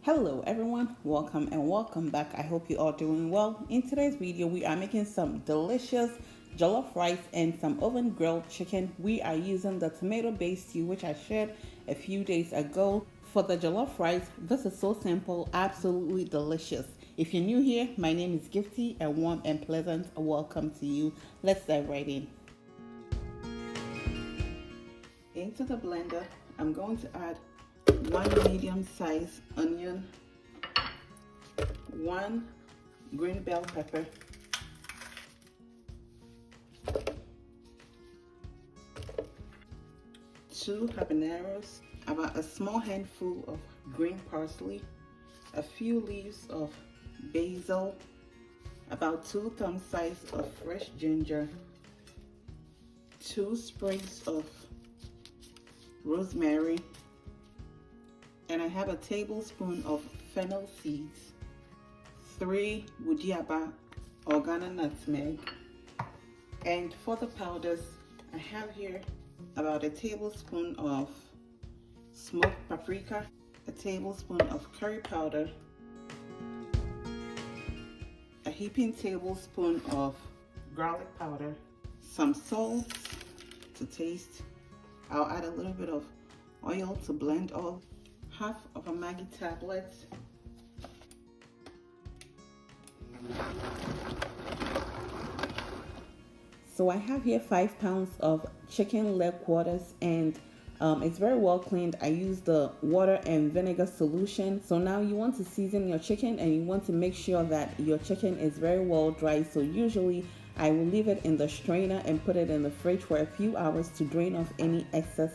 Hello everyone, welcome back. I hope you are doing well. In today's video, we are making some delicious jollof rice and some oven grilled chicken. We are using the tomato based stew which I shared a few days ago. For the jollof rice, this is so simple, absolutely delicious. If you're new here, my name is Gifty. A warm and pleasant welcome to you. Let's dive right in. Into the blender, I'm going to add one medium-sized onion, one green bell pepper, two habaneros, about a small handful of green parsley, a few leaves of basil, about 2 thumb size of fresh ginger, 2 sprigs of rosemary, and I have a tablespoon of fennel seeds, 3 wudiaba organa nutmeg, and for the powders I have here about a tablespoon of smoked paprika, a tablespoon of curry powder, a heaping tablespoon of garlic powder, some salt to taste. I'll add a little bit of oil to blend all, half of a Maggi tablet, so I have here 5 pounds of chicken leg quarters, and it's very well cleaned. I use the water and vinegar solution. So now you want to season your chicken and you want to make sure that your chicken is very well dry. So usually I will leave it in the strainer and put it in the fridge for a few hours to drain off any excess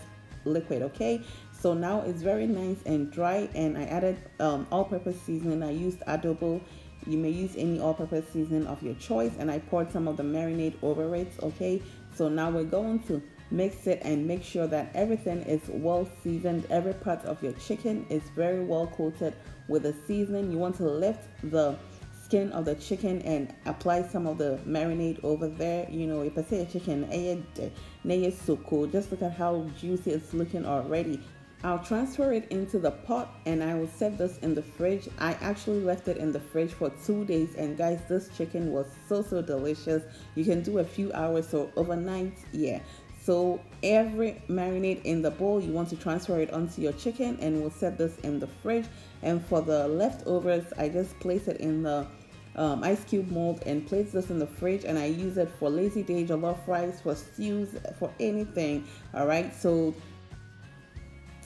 liquid. Okay, so now it's very nice and dry, and I added all-purpose seasoning. I used Adobo. You may use any all-purpose seasoning of your choice, and I poured some of the marinade over it. Okay, so now we're going to mix it and make sure that everything is well seasoned. Every part of your chicken is very well coated with the seasoning. You want to lift the skin of the chicken and apply some of the marinade over there. You know, if I say a chicken, just look at how juicy it's looking already. I'll transfer it into the pot and I will set this in the fridge. I actually left it in the fridge for 2 days, and guys, this chicken was so delicious. You can do a few hours or overnight. Yeah, so every marinade in the bowl, you want to transfer it onto your chicken, and we'll set this in the fridge. And for the leftovers, I just place it in the ice cube mold and place this in the fridge, and I use it for lazy day jollof rice, for stews, for anything. All right, so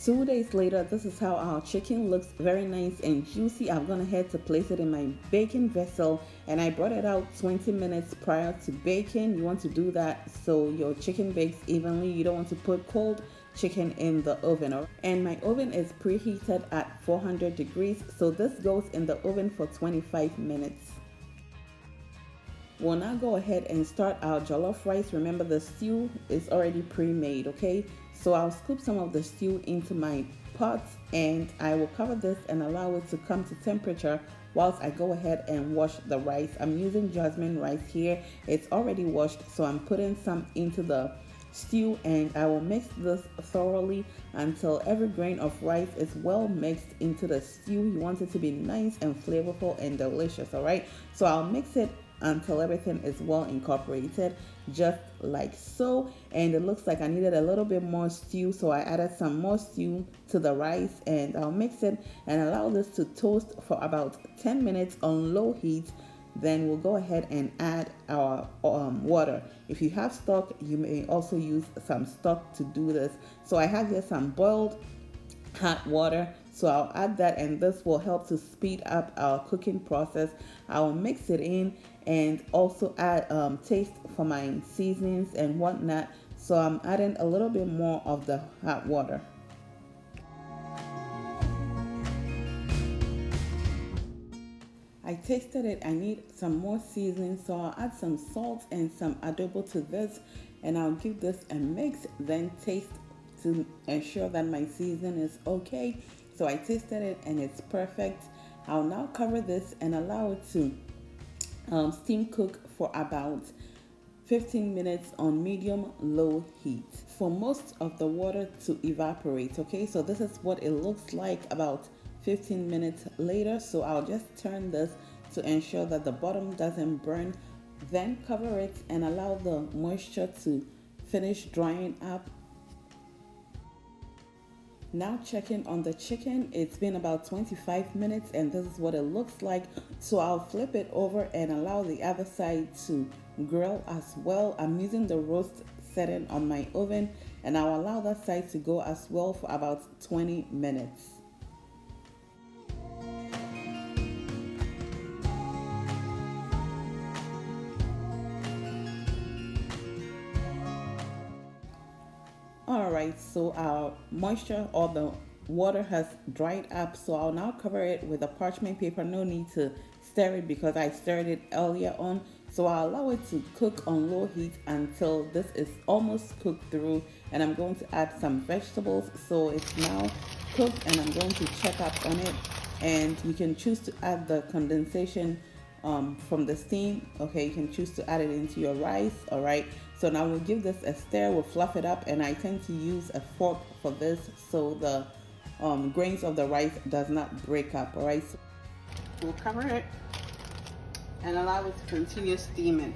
2 days later, this is how our chicken looks, very nice and juicy. I've gone ahead to place it in my baking vessel, and I brought it out 20 minutes prior to baking. You want to do that so your chicken bakes evenly. You don't want to put cold chicken in the oven. And my oven is preheated at 400 degrees, so this goes in the oven for 25 minutes. We'll now go ahead and start our jollof rice. Remember, the stew is already pre-made. Okay, so I'll scoop some of the stew into my pot, and I will cover this and allow it to come to temperature whilst I go ahead and wash the rice. I'm using jasmine rice here. It's already washed, so I'm putting some into the stew, and I will mix this thoroughly until every grain of rice is well mixed into the stew. You want it to be nice and flavorful and delicious. All right, so I'll mix it until everything is well incorporated, just like so. And it looks like I needed a little bit more stew, so I added some more stew to the rice, and I'll mix it and allow this to toast for about 10 minutes on low heat. Then we'll go ahead and add our water. If you have stock, you may also use some stock to do this. So I have here some boiled hot water, so I'll add that, and this will help to speed up our cooking process. I will mix it in and also add taste for my seasonings and whatnot. So I'm adding a little bit more of the hot water. I tasted it. I need some more seasoning, so I'll add some salt and some adobo to this, and I'll give this a mix, then taste to ensure that my seasoning is okay. So I tasted it and it's perfect. I'll now cover this and allow it to steam cook for about 15 minutes on medium low heat for most of the water to evaporate. Okay, so this is what it looks like about 15 minutes later. So I'll just turn this to ensure that the bottom doesn't burn, then cover it and allow the moisture to finish drying up. Now checking on the chicken, it's been about 25 minutes and this is what it looks like. So I'll flip it over and allow the other side to grill as well. I'm using the roast setting on my oven and I'll allow that side to go as well for about 20 minutes. Alright, so our moisture or the water has dried up, so I'll now cover it with a parchment paper. No need to stir it because I stirred it earlier on. So I'll allow it to cook on low heat until this is almost cooked through, and I'm going to add some vegetables. So it's now cooked and I'm going to check up on it, and you can choose to add the condensation from the steam. Okay, you can choose to add it into your rice. All right, so now we'll give this a stir, we'll fluff it up, and I tend to use a fork for this so the grains of the rice does not break up. All right, so we'll cover it and allow it to continue steaming.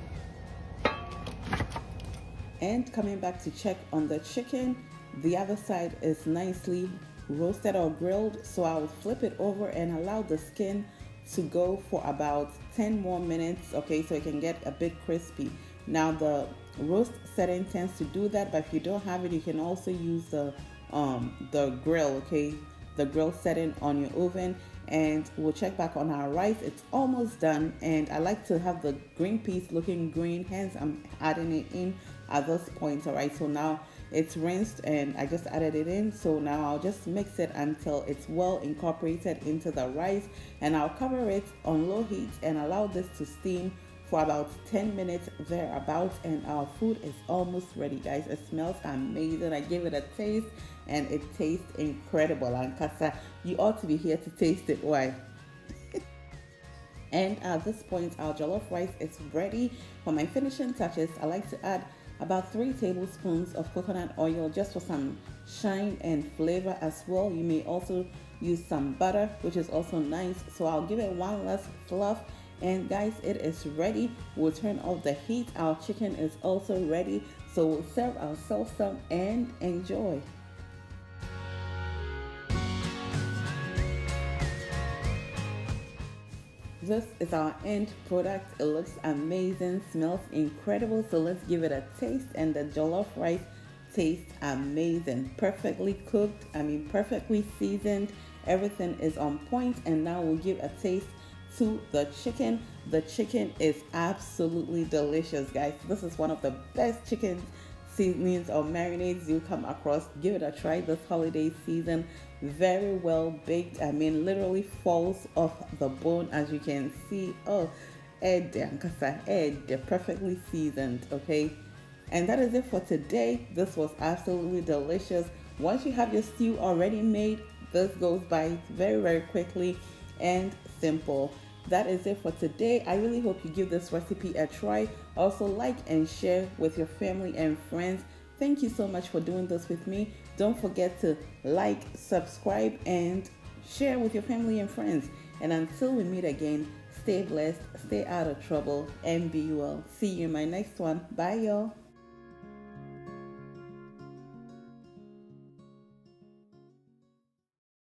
And coming back to check on the chicken, the other side is nicely roasted or grilled, so I'll flip it over and allow the skin to go for about 10 more minutes, okay, so it can get a bit crispy. Now the roast setting tends to do that, but if you don't have it, you can also use the grill, okay, the grill setting on your oven. And we'll check back on our rice. It's almost done, and I like to have the green peas looking green, hence I'm adding it in at this point. All right, so now it's rinsed and I just added it in. So now I'll just mix it until it's well incorporated into the rice, and I'll cover it on low heat and allow this to steam for about 10 minutes thereabouts, and our food is almost ready, guys. It smells amazing. I gave it a taste and it tastes incredible. And Kasa, you ought to be here to taste it. Why? And at this point, our jollof rice is ready. For my finishing touches, I like to add about 3 tablespoons of coconut oil just for some shine and flavor as well. You may also use some butter, which is also nice. So I'll give it one last fluff. And guys, it is ready. We'll turn off the heat. Our chicken is also ready. So we'll serve ourselves some and enjoy. This is our end product. It looks amazing, smells incredible. So let's give it a taste. And the jollof rice tastes amazing. Perfectly cooked, perfectly seasoned. Everything is on point. And now we'll give a taste to the chicken. The chicken is absolutely delicious, guys. This is one of the best chicken seasonings or marinades you come across. Give it a try this holiday season. Very well baked. Literally falls off the bone, as you can see. Oh, perfectly seasoned. Okay, and that is it for today. This was absolutely delicious. Once you have your stew already made, this goes by very, very quickly and simple. That is it for today. I really hope you give this recipe a try. Also, like and share with your family and friends. Thank you so much for doing this with me. Don't forget to like, subscribe, and share with your family and friends. And until we meet again, stay blessed, stay out of trouble, and be well. See you in my next one. Bye, y'all.